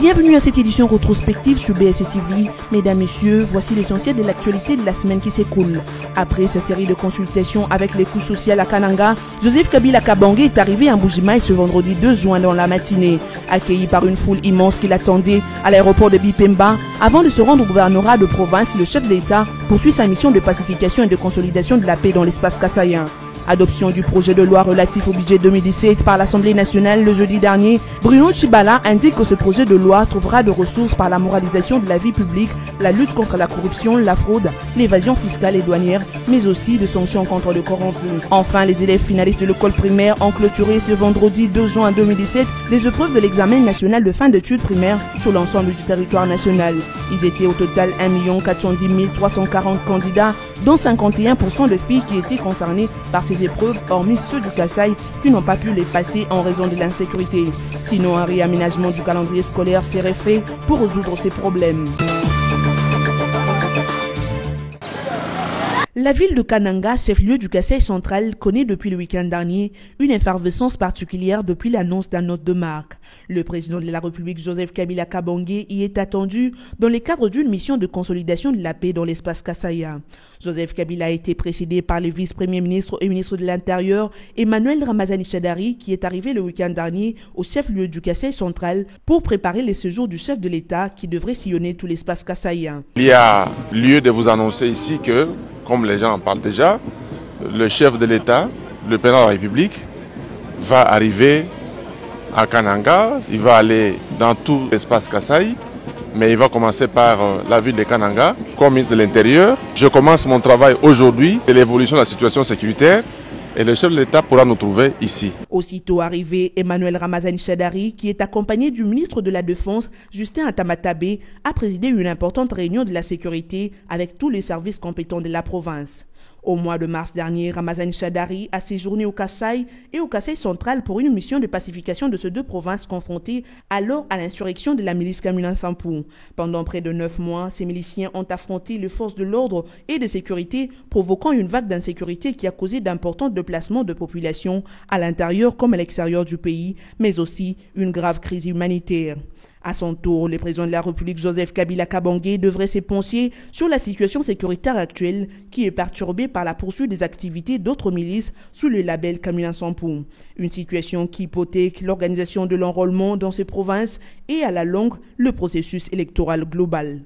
Bienvenue à cette édition rétrospective sur BSC TV. Mesdames, Messieurs, voici l'essentiel de l'actualité de la semaine qui s'écoule. Après sa série de consultations avec les couches sociales à Kananga, Joseph Kabila Kabange est arrivé à Mbujimayi ce vendredi 2 juin dans la matinée. Accueilli par une foule immense qui l'attendait à l'aéroport de Bipemba, avant de se rendre au gouvernorat de province, le chef de l'État poursuit sa mission de pacification et de consolidation de la paix dans l'espace kassaïen. Adoption du projet de loi relatif au budget 2017 par l'Assemblée nationale le jeudi dernier, Bruno Tshibala indique que ce projet de loi trouvera de ressources par la moralisation de la vie publique, la lutte contre la corruption, la fraude, l'évasion fiscale et douanière, mais aussi de sanctions contre le corrompu. Enfin, les élèves finalistes de l'école primaire ont clôturé ce vendredi 2 juin 2017 les épreuves de l'examen national de fin d'études primaires sur l'ensemble du territoire national. Ils étaient au total 1 410 340 candidats, dont 51% de filles qui étaient concernées par ces épreuves, hormis ceux du Kasaï qui n'ont pas pu les passer en raison de l'insécurité. Sinon, un réaménagement du calendrier scolaire serait fait pour résoudre ces problèmes. La ville de Kananga, chef-lieu du Kasaï central, connaît depuis le week-end dernier une effervescence particulière depuis l'annonce d'un note de marque. Le président de la République, Joseph Kabila Kabange, y est attendu dans le cadre d'une mission de consolidation de la paix dans l'espace kassaïen. Joseph Kabila a été précédé par le vice-premier ministre et ministre de l'Intérieur, Emmanuel Ramazani Shadari, qui est arrivé le week-end dernier au chef-lieu du Kasaï central pour préparer les séjours du chef de l'État qui devrait sillonner tout l'espace kassaïen. Il y a lieu de vous annoncer ici que, comme les gens en parlent déjà, le chef de l'État, le président de la République, va arriver à Kananga. Il va aller dans tout l'espace Kasaï, mais il va commencer par la ville de Kananga. Comme ministre de l'Intérieur, je commence mon travail aujourd'hui de l'évolution de la situation sécuritaire et le chef de l'État pourra nous trouver ici. Aussitôt arrivé, Emmanuel Ramazani Shadari, qui est accompagné du ministre de la Défense, Justin Atamatabe, a présidé une importante réunion de la sécurité avec tous les services compétents de la province. Au mois de mars dernier, Ramazani Shadari a séjourné au Kasaï et au Kasaï central pour une mission de pacification de ces deux provinces confrontées alors à l'insurrection de la milice Kamina Sampou. Pendant près de 9 mois, ces miliciens ont affronté les forces de l'ordre et de sécurité, provoquant une vague d'insécurité qui a causé d'importants déplacements de population à l'intérieur comme à l'extérieur du pays, mais aussi une grave crise humanitaire. À son tour, le président de la République, Joseph Kabila Kabange, devrait se pencher sur la situation sécuritaire actuelle qui est perturbée par la poursuite des activités d'autres milices sous le label Kamina Sampou. Une situation qui hypothèque l'organisation de l'enrôlement dans ces provinces et à la longue le processus électoral global.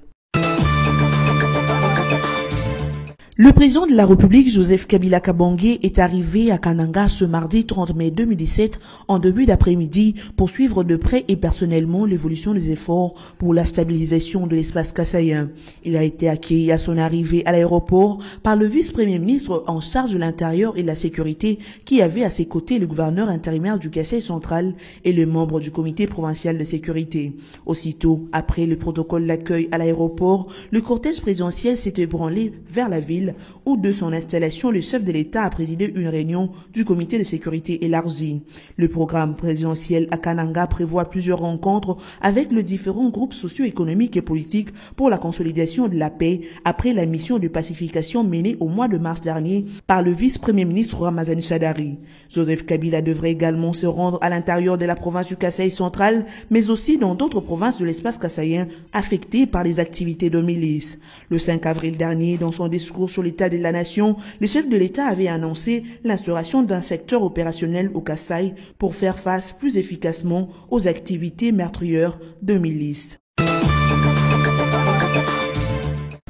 Le président de la République, Joseph Kabila Kabange, est arrivé à Kananga ce mardi 30 mai 2017 en début d'après-midi pour suivre de près et personnellement l'évolution des efforts pour la stabilisation de l'espace kassaïen. Il a été accueilli à son arrivée à l'aéroport par le vice-premier ministre en charge de l'Intérieur et de la Sécurité qui avait à ses côtés le gouverneur intérimaire du Kasaï central et le membre du comité provincial de sécurité. Aussitôt, après le protocole d'accueil à l'aéroport, le cortège présidentiel s'est ébranlé vers la ville où de son installation, le chef de l'État a présidé une réunion du comité de sécurité élargi. Le programme présidentiel à Kananga prévoit plusieurs rencontres avec les différents groupes socio-économiques et politiques pour la consolidation de la paix après la mission de pacification menée au mois de mars dernier par le vice-premier ministre Ramazani Shadari. Joseph Kabila devrait également se rendre à l'intérieur de la province du Kasaï central, mais aussi dans d'autres provinces de l'espace kassaïen affectées par les activités de milices. Le 5 avril dernier, dans son discours sur l'état de la nation, le chef de l'État avait annoncé l'instauration d'un secteur opérationnel au Kasaï pour faire face plus efficacement aux activités meurtrières de milices.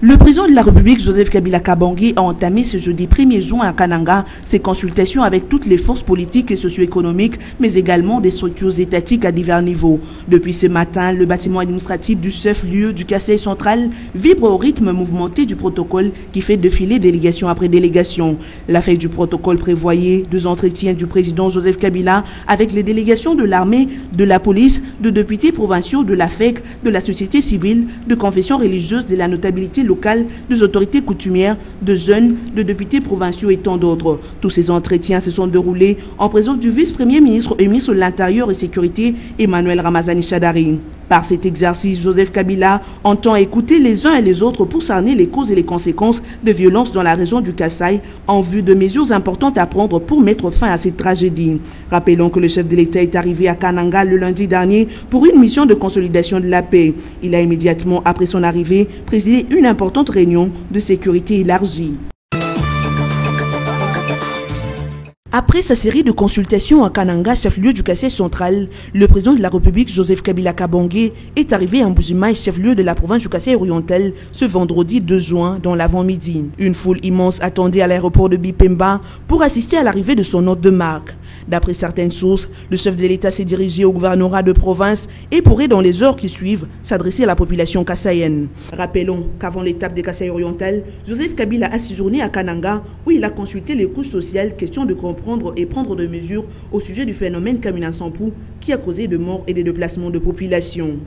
Le président de la République, Joseph Kabila Kabange, a entamé ce jeudi 1er juin à Kananga ses consultations avec toutes les forces politiques et socio-économiques, mais également des structures étatiques à divers niveaux. Depuis ce matin, le bâtiment administratif du chef-lieu du Kasaï central vibre au rythme mouvementé du protocole qui fait défiler délégation après délégation. La feuille du protocole prévoyait 2 entretiens du président Joseph Kabila avec les délégations de l'armée, de la police, de députés provinciaux, de la FEC, de la société civile, de confessions religieuses, de la notabilité locales, des autorités coutumières, de jeunes, de députés provinciaux et tant d'autres. Tous ces entretiens se sont déroulés en présence du vice-premier ministre et ministre de l'Intérieur et Sécurité, Emmanuel Ramazani Shadari. Par cet exercice, Joseph Kabila entend écouter les uns et les autres pour cerner les causes et les conséquences de violences dans la région du Kasaï en vue de mesures importantes à prendre pour mettre fin à cette tragédie. Rappelons que le chef de l'État est arrivé à Kananga le lundi dernier pour une mission de consolidation de la paix. Il a immédiatement, après son arrivée, présidé une importante réunion de sécurité élargie. Après sa série de consultations à Kananga, chef-lieu du Kasaï central, le président de la République, Joseph Kabila Kabange, est arrivé à Mbujimaï, chef-lieu de la province du Kasaï oriental, ce vendredi 2 juin, dans l'avant-midi. Une foule immense attendait à l'aéroport de Bipemba pour assister à l'arrivée de son hôte de marque. D'après certaines sources, le chef de l'État s'est dirigé au gouvernorat de province et pourrait, dans les heures qui suivent, s'adresser à la population kassaïenne. Rappelons qu'avant l'étape des Kasaï oriental, Joseph Kabila a séjourné à Kananga où il a consulté les couches sociales, question de comprendre et prendre des mesures au sujet du phénomène Kamina Sampou qui a causé de morts et des déplacements de population.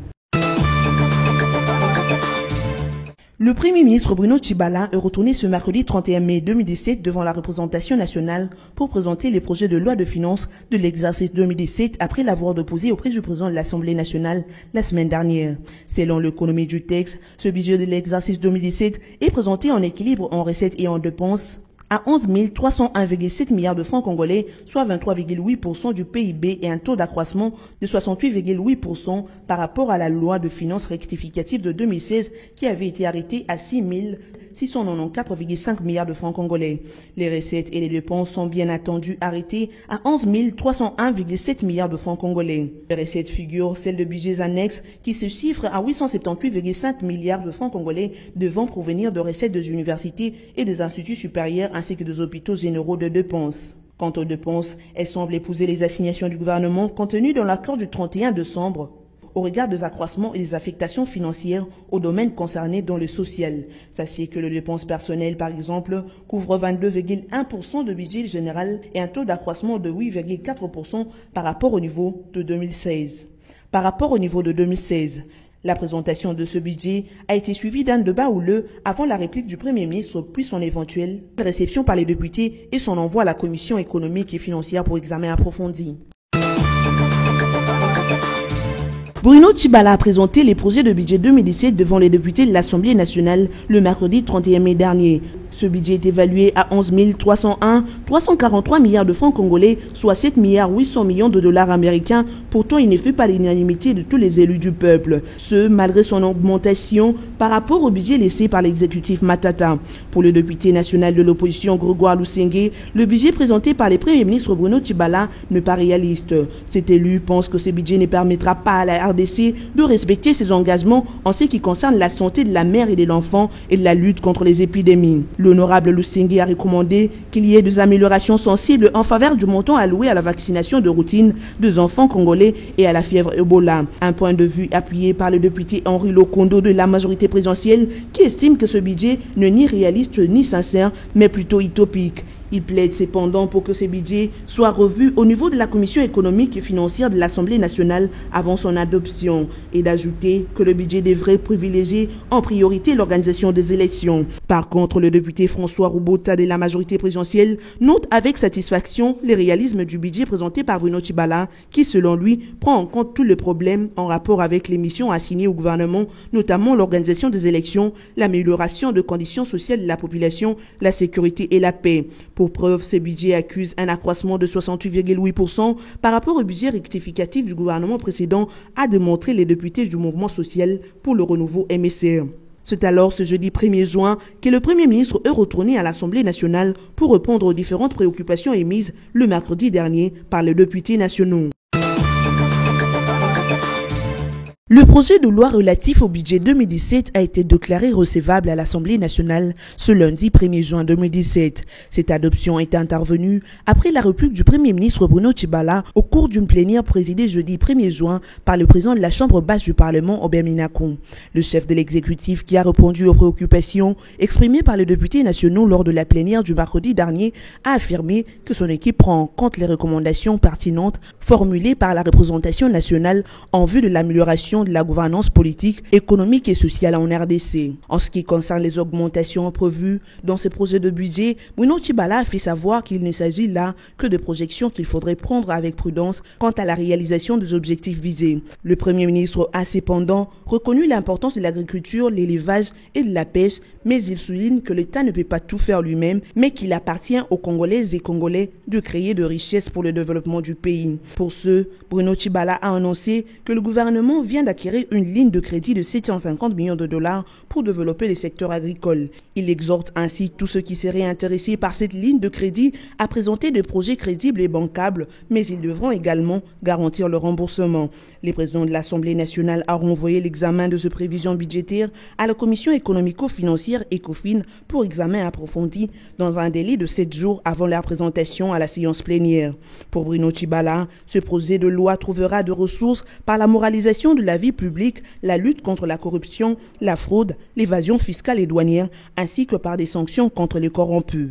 Le Premier ministre Bruno Tshibala est retourné ce mercredi 31 mai 2017 devant la représentation nationale pour présenter les projets de loi de finances de l'exercice 2017 après l'avoir déposé auprès du président de l'Assemblée nationale la semaine dernière. Selon l'économie du texte, ce budget de l'exercice 2017 est présenté en équilibre en recettes et en dépenses à 11 301,7 milliards de francs congolais, soit 23,8% du PIB et un taux d'accroissement de 68,8% par rapport à la loi de finances rectificative de 2016 qui avait été arrêtée à 6 694,5 milliards de francs congolais. Les recettes et les dépenses sont bien entendu arrêtées à 11 301,7 milliards de francs congolais. Les recettes figurent celles de budgets annexes qui se chiffrent à 878,5 milliards de francs congolais devant provenir de recettes des universités et des instituts supérieurs ainsi que des hôpitaux généraux de dépenses. Quant aux dépenses, elles semblent épouser les assignations du gouvernement contenues dans l'accord du 31 décembre au regard des accroissements et des affectations financières aux domaines concernés dans le social. Sachez que les dépenses personnelles, par exemple, couvrent 22,1% de budget général et un taux d'accroissement de 8,4% par rapport au niveau de 2016. La présentation de ce budget a été suivie d'un débat houleux avant la réplique du Premier ministre puis son éventuelle réception par les députés et son envoi à la Commission économique et financière pour examen approfondi. Bruno Tshibala a présenté les projets de budget 2017 devant les députés de l'Assemblée nationale le mercredi 31 mai dernier. Ce budget est évalué à 11 343 milliards de francs congolais, soit 7 800 millions de dollars américains. Pourtant, il ne fait pas l'unanimité de tous les élus du peuple. Ce, malgré son augmentation par rapport au budget laissé par l'exécutif Matata. Pour le député national de l'opposition Grégoire Lusenge, le budget présenté par le Premier ministre Bruno Tshibala n'est pas réaliste. Cet élu pense que ce budget ne permettra pas à la RDC de respecter ses engagements en ce qui concerne la santé de la mère et de l'enfant et de la lutte contre les épidémies. L'honorable Lusenge a recommandé qu'il y ait des améliorations sensibles en faveur du montant alloué à la vaccination de routine des enfants congolais et à la fièvre Ebola. Un point de vue appuyé par le député Henri Lokondo de la majorité présidentielle qui estime que ce budget n'est ni réaliste ni sincère, mais plutôt utopique. Il plaide cependant pour que ce budget soit revu au niveau de la Commission économique et financière de l'Assemblée nationale avant son adoption et d'ajouter que le budget devrait privilégier en priorité l'organisation des élections. Par contre, le député François Roubota de la majorité présidentielle note avec satisfaction les réalismes du budget présenté par Bruno Tshibala qui, selon lui, prend en compte tous les problèmes en rapport avec les missions assignées au gouvernement, notamment l'organisation des élections, l'amélioration des conditions sociales de la population, la sécurité et la paix. Pour preuve, ce budget accuse un accroissement de 68,8% par rapport au budget rectificatif du gouvernement précédent, a démontré les députés du mouvement social pour le renouveau MSR. C'est alors ce jeudi 1er juin que le Premier ministre est retourné à l'Assemblée nationale pour répondre aux différentes préoccupations émises le mercredi dernier par les députés nationaux. Le projet de loi relatif au budget 2017 a été déclaré recevable à l'Assemblée nationale ce lundi 1er juin 2017. Cette adoption est intervenue après la réplique du Premier ministre Bruno Tshibala au cours d'une plénière présidée jeudi 1er juin par le président de la Chambre basse du Parlement, Aubert Minakou. Le chef de l'exécutif qui a répondu aux préoccupations exprimées par les députés nationaux lors de la plénière du mercredi dernier a affirmé que son équipe prend en compte les recommandations pertinentes formulées par la représentation nationale en vue de l'amélioration de la gouvernance politique, économique et sociale en RDC. En ce qui concerne les augmentations prévues dans ce projet de budget, Bruno Tshibala a fait savoir qu'il ne s'agit là que de projections qu'il faudrait prendre avec prudence quant à la réalisation des objectifs visés. Le Premier ministre a cependant reconnu l'importance de l'agriculture, l'élevage et de la pêche, mais il souligne que l'État ne peut pas tout faire lui-même, mais qu'il appartient aux Congolaises et Congolais de créer de richesses pour le développement du pays. Pour ce, Bruno Tshibala a annoncé que le gouvernement vient d'acquérir une ligne de crédit de 750 millions de dollars pour développer les secteurs agricoles. Il exhorte ainsi tous ceux qui seraient intéressés par cette ligne de crédit à présenter des projets crédibles et bancables, mais ils devront également garantir le remboursement. Les présidents de l'Assemblée nationale a renvoyé l'examen de ces prévisions budgétaires à la commission économico-financière ECOFIN pour examen approfondi dans un délai de 7 jours avant la présentation à la séance plénière. Pour Bruno Tshibala, ce projet de loi trouvera de ressources par la moralisation de la vie publique, la lutte contre la corruption, la fraude, l'évasion fiscale et douanière, ainsi que par des sanctions contre les corrompus.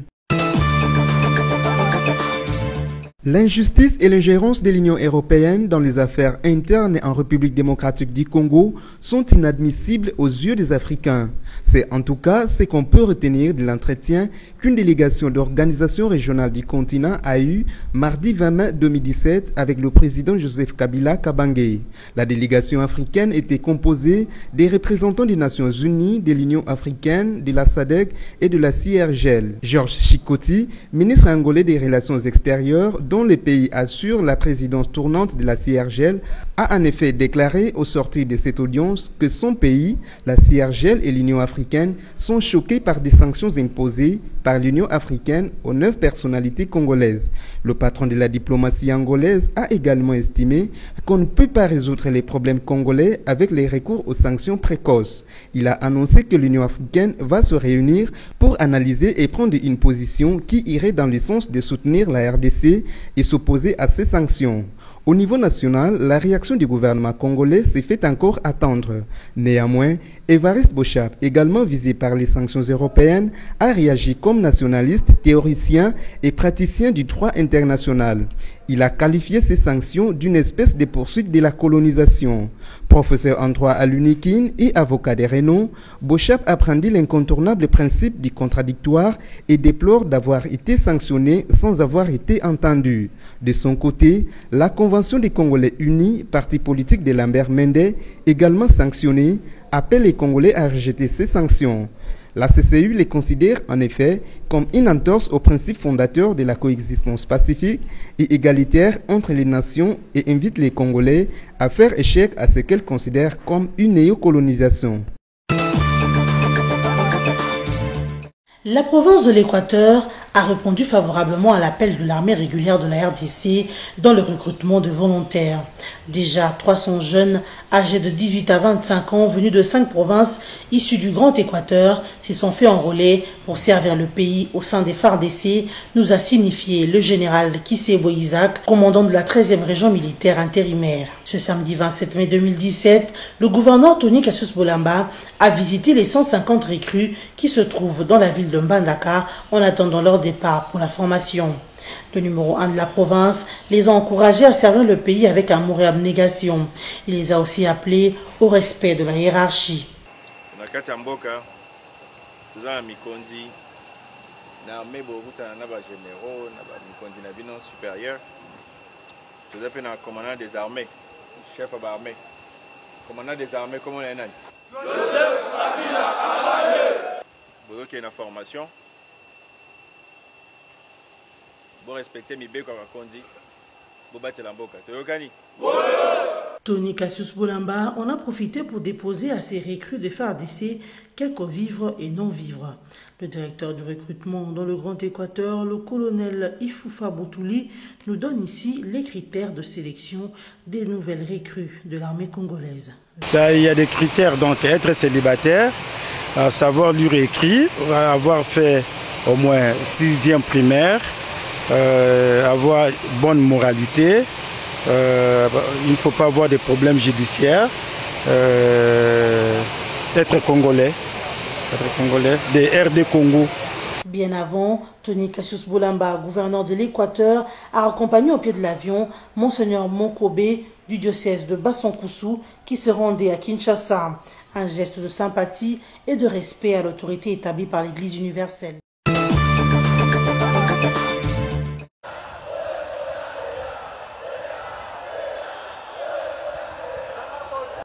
L'injustice et l'ingérence de l'Union européenne dans les affaires internes en République démocratique du Congo sont inadmissibles aux yeux des Africains. C'est en tout cas ce qu'on peut retenir de l'entretien qu'une délégation d'organisation régionale du continent a eu mardi 20 mai 2017 avec le président Joseph Kabila Kabange. La délégation africaine était composée des représentants des Nations Unies, de l'Union africaine, de la SADC et de la CIRGL. Georges Chikoti, ministre angolais des Relations extérieures, dont le pays assure la présidence tournante de la CIRGL, a en effet déclaré au sortir de cette audience que son pays, la CIRGL et l'Union africaine sont choqués par des sanctions imposées par l'Union africaine aux 9 personnalités congolaises. Le patron de la diplomatie angolaise a également estimé qu'on ne peut pas résoudre les problèmes congolais avec les recours aux sanctions précoces. Il a annoncé que l'Union africaine va se réunir pour analyser et prendre une position qui irait dans le sens de soutenir la RDC et s'opposer à ces sanctions. Au niveau national, la réaction du gouvernement congolais s'est fait encore attendre. Néanmoins, Évariste Boshab, également visé par les sanctions européennes, a réagi comme nationaliste, théoricien et praticien du droit international. Il a qualifié ces sanctions d'une espèce de poursuite de la colonisation. Professeur en droit à l'UNIKIN et avocat de renom, Boshab a brandi l'incontournable principe du contradictoire et déplore d'avoir été sanctionné sans avoir été entendu. De son côté, la Convention des Congolais unis, parti politique de Lambert Mende, également sanctionné, appelle les Congolais à rejeter ces sanctions. La CCU les considère en effet comme une entorse aux principes fondateurs de la coexistence pacifique et égalitaire entre les nations et invite les Congolais à faire échec à ce qu'elle considère comme une néocolonisation. La province de l'Équateur a répondu favorablement à l'appel de l'armée régulière de la RDC dans le recrutement de volontaires. Déjà 300 jeunes âgés de 18 à 25 ans venus de 5 provinces issues du Grand Équateur s'y sont fait enrôler pour servir le pays au sein des FARDC, nous a signifié le général Kisebo Isaac, commandant de la 13e région militaire intérimaire. Ce samedi 27 mai 2017, le gouverneur Tony Cassius Bolamba a visité les 150 recrues qui se trouvent dans la ville de Mbandaka en attendant leur départ pour la formation. Le numéro 1 de la province les a encouragés à servir le pays avec amour et abnégation. Il les a aussi appelés au respect de la hiérarchie. Commandant des armées, comment on est là? Vous avez une formation. Vous respectez mes béques comme on dit. Vous battez la boca. Tony Cassius Bolamba en a profité pour déposer à ses recrues de FARDC quelques vivres et non-vivres. Le directeur du recrutement dans le Grand Équateur, le colonel Ifoufa Boutouli, nous donne ici les critères de sélection des nouvelles recrues de l'armée congolaise. Il y a des critères, donc être célibataire, savoir lire et écrire, avoir fait au moins 6e primaire, avoir bonne moralité, il ne faut pas avoir de problèmes judiciaires, être congolais, des RD Congo. Bien avant, Tony Cassius Bolamba, gouverneur de l'Équateur, a accompagné au pied de l'avion Monseigneur Monkobé du diocèse de Basson-Koussou qui se rendaient à Kinshasa. Un geste de sympathie et de respect à l'autorité établie par l'Église universelle.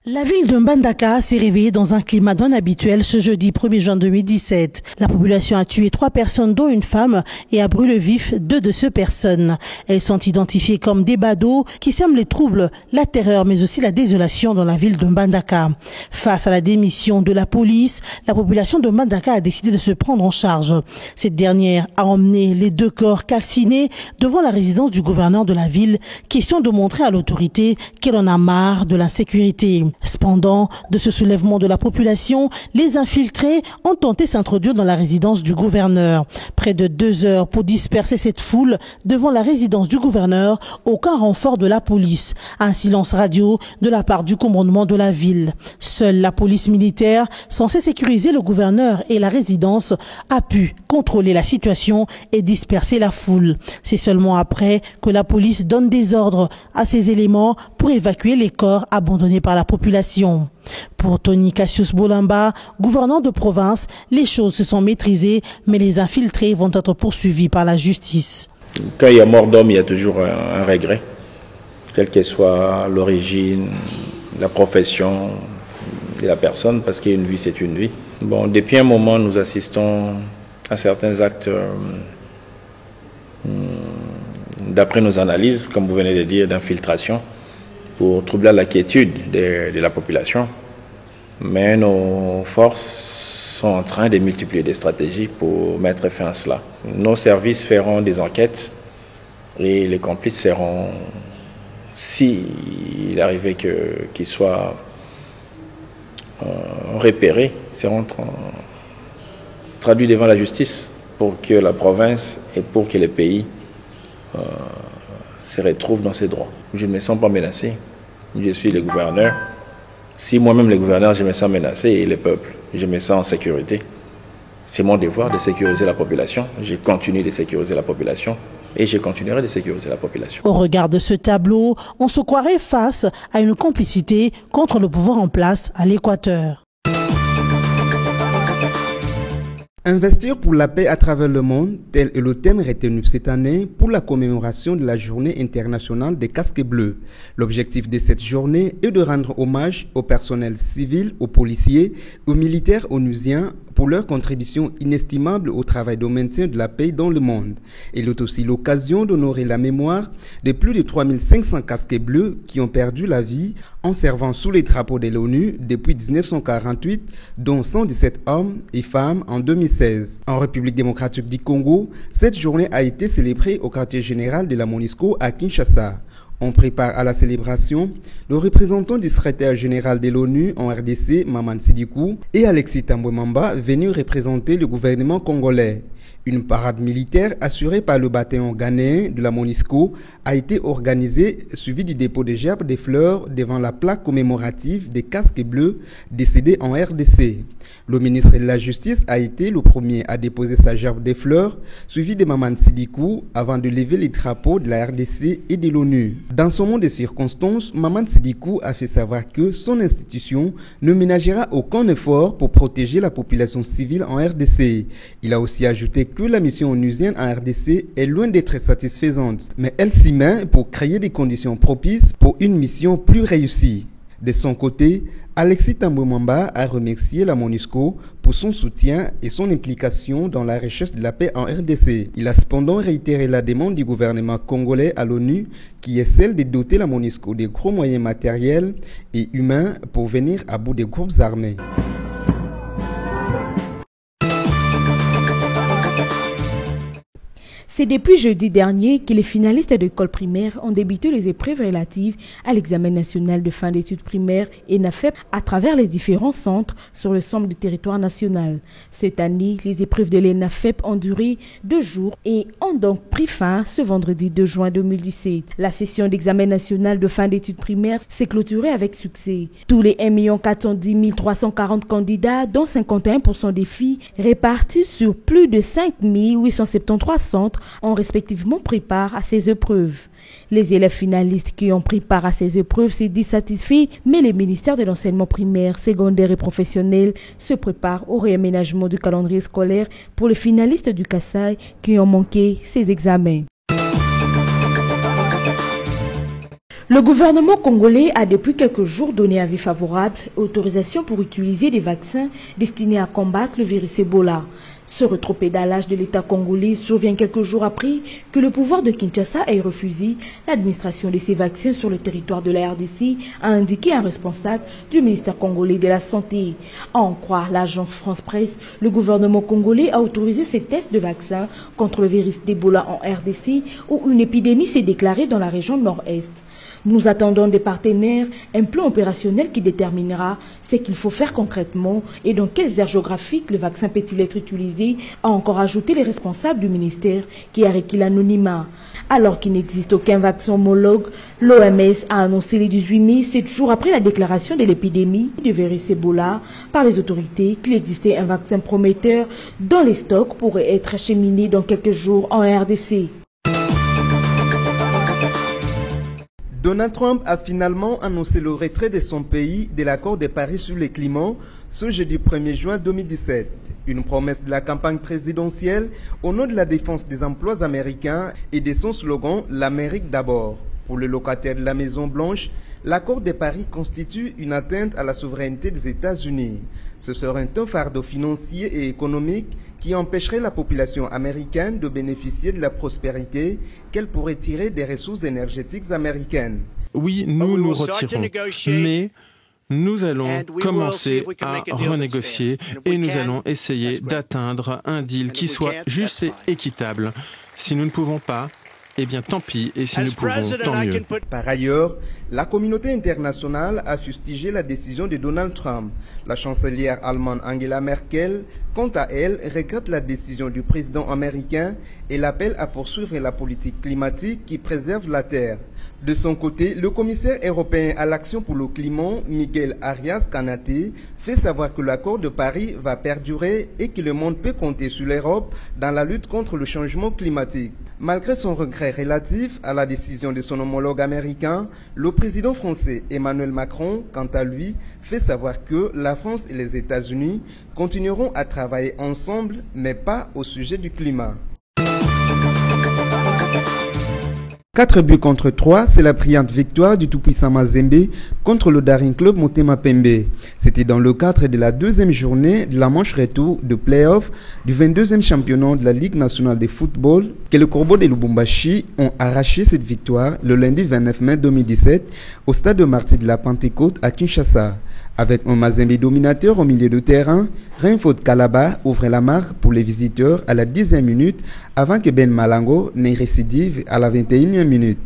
La ville de Mbandaka s'est réveillée dans un climat non habituel ce jeudi 1er juin 2017. La population a tué 3 personnes dont une femme et a brûlé vif 2 de ces personnes. Elles sont identifiées comme des badauds qui sèment les troubles, la terreur mais aussi la désolation dans la ville de Mbandaka. Face à la démission de la police, la population de Mbandaka a décidé de se prendre en charge. Cette dernière a emmené les 2 corps calcinés devant la résidence du gouverneur de la ville, question de montrer à l'autorité qu'elle en a marre de l'insécurité. Cependant, de ce soulèvement de la population, les infiltrés ont tenté s'introduire dans la résidence du gouverneur. Près de 2 heures pour disperser cette foule devant la résidence du gouverneur, aucun renfort de la police. Un silence radio de la part du commandement de la ville. Seule la police militaire, censée sécuriser le gouverneur et la résidence, a pu contrôler la situation et disperser la foule. C'est seulement après que la police donne des ordres à ces éléments pour évacuer les corps abandonnés par la population. Pour Tony Cassius Bolamba, gouverneur de province, les choses se sont maîtrisées, mais les infiltrés vont être poursuivis par la justice. Quand il y a mort d'homme, il y a toujours un regret, quelle qu'elle soit l'origine, la profession de la personne, parce qu'une vie, c'est une vie. Bon, depuis un moment, nous assistons à certains actes, d'après nos analyses, comme vous venez de dire, d'infiltration, pour troubler la quiétude de la population. Mais nos forces sont en train de multiplier des stratégies pour mettre fin à cela. Nos services feront des enquêtes et les complices seront, s'il arrivait qu'ils soient repérés, seront traduits devant la justice pour que la province et pour que les pays se retrouvent dans ses droits. Je ne me sens pas menacé. Je suis le gouverneur. Si moi-même le gouverneur, je me sens menacé et le peuple, je me sens en sécurité. C'est mon devoir de sécuriser la population. Je continue de sécuriser la population et je continuerai de sécuriser la population. Au regard de ce tableau, on se croirait face à une complicité contre le pouvoir en place à l'Équateur. Investir pour la paix à travers le monde, tel est le thème retenu cette année pour la commémoration de la Journée internationale des casques bleus. L'objectif de cette journée est de rendre hommage au personnel civil, aux policiers, aux militaires onusiens pour leur contribution inestimable au travail de maintien de la paix dans le monde. Il est aussi l'occasion d'honorer la mémoire de plus de 3500 casques bleus qui ont perdu la vie en servant sous les drapeaux de l'ONU depuis 1948, dont 117 hommes et femmes en 2016. En République démocratique du Congo, cette journée a été célébrée au quartier général de la MONUSCO à Kinshasa. On prépare à la célébration le représentant du secrétaire général de l'ONU en RDC, Maman Sidikou, et Alexis Tambwe Mamba, venus représenter le gouvernement congolais. Une parade militaire assurée par le bataillon ghanéen de la MONUSCO a été organisée, suivie du dépôt de gerbes de fleurs devant la plaque commémorative des casques bleus décédés en RDC. Le ministre de la Justice a été le premier à déposer sa gerbe de fleurs, suivi de Maman Sidikou, avant de lever les drapeaux de la RDC et de l'ONU. Dans ce monde de circonstances, Maman Sidikou a fait savoir que son institution ne ménagera aucun effort pour protéger la population civile en RDC. Il a aussi ajouté que la mission onusienne en RDC est loin d'être satisfaisante, mais elle s'y met pour créer des conditions propices pour une mission plus réussie. De son côté, Alexis Tambwe Mamba a remercié la MONUSCO pour son soutien et son implication dans la recherche de la paix en RDC. Il a cependant réitéré la demande du gouvernement congolais à l'ONU, qui est celle de doter la MONUSCO de gros moyens matériels et humains pour venir à bout des groupes armés. C'est depuis jeudi dernier que les finalistes d'école primaire ont débuté les épreuves relatives à l'examen national de fin d'études primaires ENAFEP à travers les différents centres sur l'ensemble du territoire national. Cette année, les épreuves de l'ENAFEP ont duré 2 jours et ont donc pris fin ce vendredi 2 juin 2017. La session d'examen national de fin d'études primaires s'est clôturée avec succès. Tous les 1 410 340 candidats, dont 51% des filles, répartis sur plus de 5 873 centres, ont respectivement pris part à ces épreuves. Les élèves finalistes qui ont pris part à ces épreuves s'est dit satisfaits, mais les ministères de l'enseignement primaire, secondaire et professionnel se préparent au réaménagement du calendrier scolaire pour les finalistes du Kasaï qui ont manqué ces examens. Le gouvernement congolais a depuis quelques jours donné avis favorable et autorisation pour utiliser des vaccins destinés à combattre le virus Ebola. Ce rétropédalage de l'État congolais survient quelques jours après que le pouvoir de Kinshasa ait refusé l'administration de ces vaccins sur le territoire de la RDC, a indiqué un responsable du ministère congolais de la Santé. À en croire l'agence France Presse, le gouvernement congolais a autorisé ces tests de vaccins contre le virus d'Ebola en RDC où une épidémie s'est déclarée dans la région nord-est. Nous attendons des partenaires un plan opérationnel qui déterminera ce qu'il faut faire concrètement et dans quelles aires géographiques le vaccin peut-il être utilisé, a encore ajouté les responsables du ministère qui a requis l'anonymat. Alors qu'il n'existe aucun vaccin homologue, l'OMS a annoncé le 18 mai, 7 jours après la déclaration de l'épidémie du virus Ebola par les autorités, qu'il existait un vaccin prometteur dont les stocks pourraient être acheminés dans quelques jours en RDC. Donald Trump a finalement annoncé le retrait de son pays de l'accord de Paris sur le climat ce jeudi 1er juin 2017. Une promesse de la campagne présidentielle au nom de la défense des emplois américains et de son slogan « L'Amérique d'abord ». Pour le locataire de la Maison-Blanche, l'accord de Paris constitue une atteinte à la souveraineté des États-Unis. Ce serait un fardeau financier et économique qui empêcherait la population américaine de bénéficier de la prospérité qu'elle pourrait tirer des ressources énergétiques américaines. Oui, nous nous retirons, mais nous allons commencer à renégocier et nous allons essayer d'atteindre un deal qui soit juste et équitable. Si nous ne pouvons pas, eh bien tant pis, et si nous pouvons, tant mieux. Par ailleurs, la communauté internationale a fustigé la décision de Donald Trump. La chancelière allemande Angela Merkel, quant à elle, regrette la décision du président américain et l'appelle à poursuivre la politique climatique qui préserve la Terre. De son côté, le commissaire européen à l'action pour le climat, Miguel Arias Canate, fait savoir que l'accord de Paris va perdurer et que le monde peut compter sur l'Europe dans la lutte contre le changement climatique. Malgré son regret relatif à la décision de son homologue américain, le président français Emmanuel Macron, quant à lui, fait savoir que la France et les États-Unis continueront à travailler ensemble, mais pas au sujet du climat. 4 buts contre 3, c'est la brillante victoire du tout-puissant Mazembe contre le Daring Club Motema Pembe. C'était dans le cadre de la deuxième journée de la manche retour de play-off du 22e championnat de la Ligue nationale de football que le Corbeau de Lubumbashi ont arraché cette victoire le lundi 29 mai 2017 au stade de Martyrs de la Pentecôte à Kinshasa. Avec un Mazembe dominateur au milieu de terrain, Renford Kalaba ouvre la marque pour les visiteurs à la 10e minute avant que Ben Malango n'ait récidive à la 21e minute.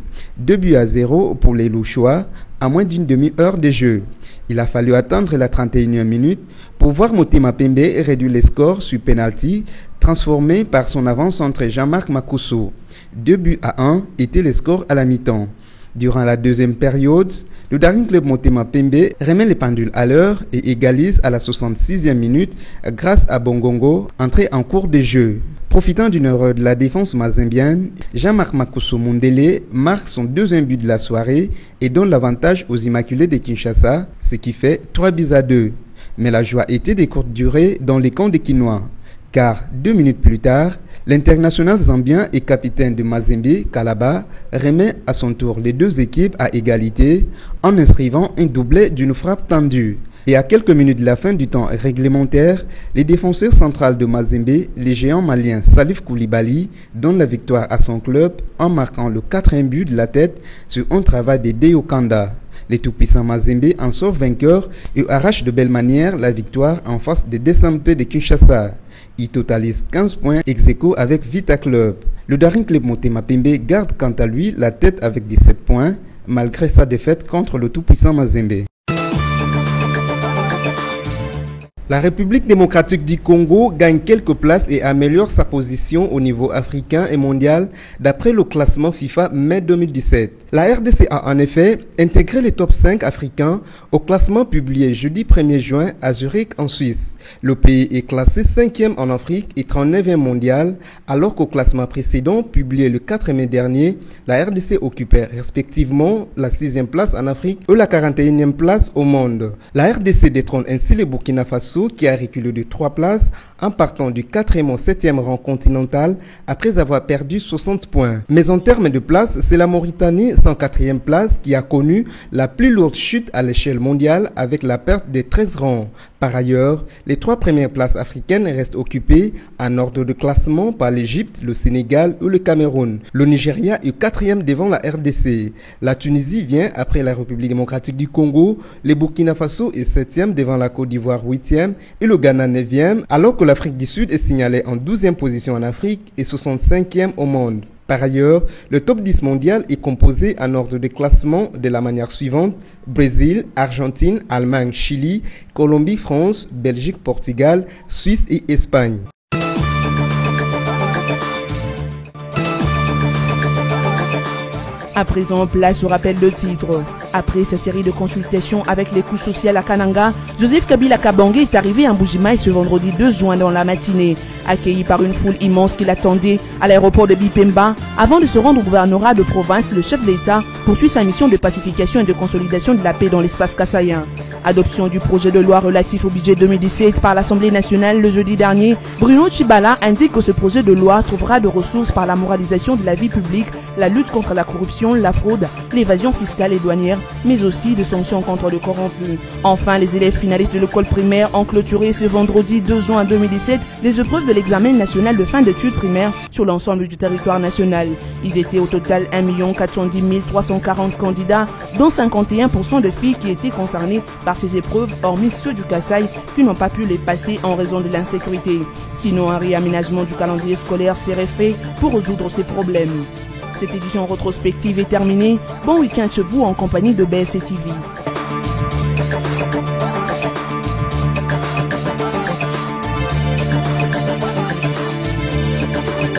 2-0 pour les Louchois à moins d'une demi-heure de jeu. Il a fallu attendre la 31e minute pour voir Motema Pembe réduire les scores sur penalty transformé par son avance entre Jean-Marc Makuso. 2-1 était le score à la mi-temps. Durant la deuxième période, le Daring Club Motema Pembe remet les pendules à l'heure et égalise à la 66e minute grâce à Bongongo, entré en cours de jeu. Profitant d'une erreur de la défense mazembienne, Jean-Marc Makuso Mundele marque son deuxième but de la soirée et donne l'avantage aux Immaculés de Kinshasa, ce qui fait 3-2. Mais la joie était de courte durée dans les camps des Kinois. Car 2 minutes plus tard, l'international zambien et capitaine de Mazembe, Kalaba, remet à son tour les deux équipes à égalité en inscrivant un doublé d'une frappe tendue. Et à quelques minutes de la fin du temps réglementaire, les défenseurs centrales de Mazembe, les géants maliens Salif Koulibaly, donnent la victoire à son club en marquant le 4e but de la tête sur un travail de Deo Kanda. Les tout-puissants Mazembe en sortent vainqueurs et arrachent de belle manière la victoire en face des Desampe de Kinshasa. Il totalise 15 points ex-aequo avec Vita Club. Le Daring Club Motema Pembe garde quant à lui la tête avec 17 points, malgré sa défaite contre le tout-puissant Mazembe. La République démocratique du Congo gagne quelques places et améliore sa position au niveau africain et mondial d'après le classement FIFA mai 2017. La RDC a en effet intégré les top 5 africains au classement publié jeudi 1er juin à Zurich en Suisse. Le pays est classé 5e en Afrique et 39e mondial, alors qu'au classement précédent, publié le 4 mai dernier, la RDC occupait respectivement la 6e place en Afrique et la 41e place au monde. La RDC détrône ainsi le Burkina Faso qui a reculé de 3 places en partant du 4e au 7e rang continental après avoir perdu 60 points. Mais en termes de places, c'est la Mauritanie, 104e place, qui a connu la plus lourde chute à l'échelle mondiale avec la perte de 13 rangs. Par ailleurs, les 3 premières places africaines restent occupées en ordre de classement par l'Égypte, le Sénégal ou le Cameroun. Le Nigeria est 4e devant la RDC. La Tunisie vient après la République démocratique du Congo. Le Burkina Faso est 7e devant la Côte d'Ivoire 8e et le Ghana 9e, alors que l'Afrique du Sud est signalée en 12e position en Afrique et 65e au monde. Par ailleurs, le top 10 mondial est composé en ordre de classement de la manière suivante: Brésil, Argentine, Allemagne, Chili, Colombie, France, Belgique, Portugal, Suisse et Espagne. À présent, place au rappel de titre. Après sa série de consultations avec les couches sociales à Kananga, Joseph Kabila Kabange est arrivé à Mbujimaï ce vendredi 2 juin dans la matinée. Accueilli par une foule immense qui l'attendait à l'aéroport de Bipemba, avant de se rendre au gouvernorat de province, le chef d'État poursuit sa mission de pacification et de consolidation de la paix dans l'espace kassaïen. Adoption du projet de loi relatif au budget 2017 par l'Assemblée nationale le jeudi dernier, Bruno Tshibala indique que ce projet de loi trouvera de ressources par la moralisation de la vie publique, la lutte contre la corruption, la fraude, l'évasion fiscale et douanière, mais aussi de sanctions contre le corrompu. Enfin, les élèves finalistes de l'école primaire ont clôturé ce vendredi 2 juin 2017 les épreuves de l'examen national de fin d'études primaires sur l'ensemble du territoire national. Ils étaient au total 1 410 340 candidats, dont 51% de filles qui étaient concernées par ces épreuves, hormis ceux du Kasaï qui n'ont pas pu les passer en raison de l'insécurité. Sinon, un réaménagement du calendrier scolaire serait fait pour résoudre ces problèmes. Cette édition rétrospective est terminée. Bon week-end chez vous en compagnie de BSC TV.